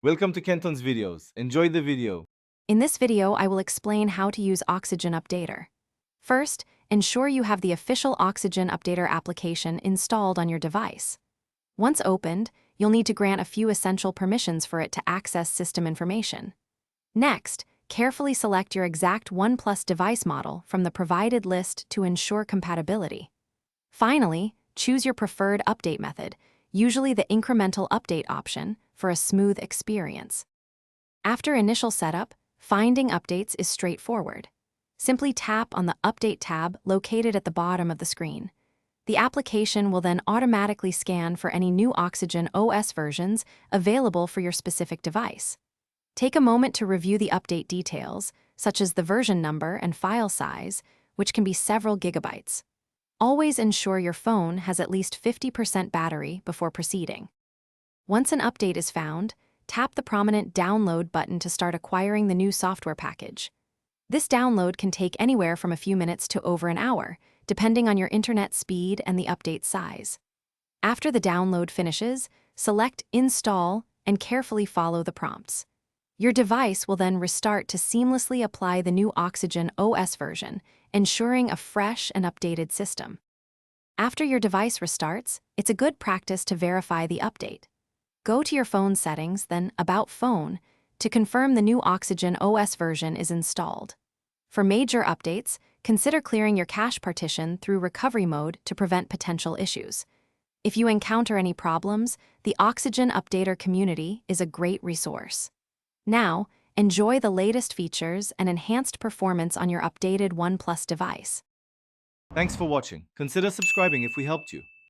Welcome to Kenton's videos. Enjoy the video. In this video, I will explain how to use Oxygen Updater. First, ensure you have the official Oxygen Updater application installed on your device. Once opened, you'll need to grant a few essential permissions for it to access system information. Next, carefully select your exact OnePlus device model from the provided list to ensure compatibility. Finally, choose your preferred update method, usually the incremental update option, for a smooth experience. After initial setup, finding updates is straightforward. Simply tap on the Update tab located at the bottom of the screen. The application will then automatically scan for any new Oxygen OS versions available for your specific device. Take a moment to review the update details, such as the version number and file size, which can be several gigabytes. Always ensure your phone has at least 50% battery before proceeding. Once an update is found, tap the prominent Download button to start acquiring the new software package. This download can take anywhere from a few minutes to over an hour, depending on your internet speed and the update size. After the download finishes, select Install and carefully follow the prompts. Your device will then restart to seamlessly apply the new Oxygen OS version, ensuring a fresh and updated system. After your device restarts, it's a good practice to verify the update. Go to your phone settings, then About Phone, to confirm the new Oxygen OS version is installed. For major updates, consider clearing your cache partition through recovery mode to prevent potential issues. If you encounter any problems, the Oxygen Updater community is a great resource. Now, enjoy the latest features and enhanced performance on your updated OnePlus device. Thanks for watching. Consider subscribing if we helped you.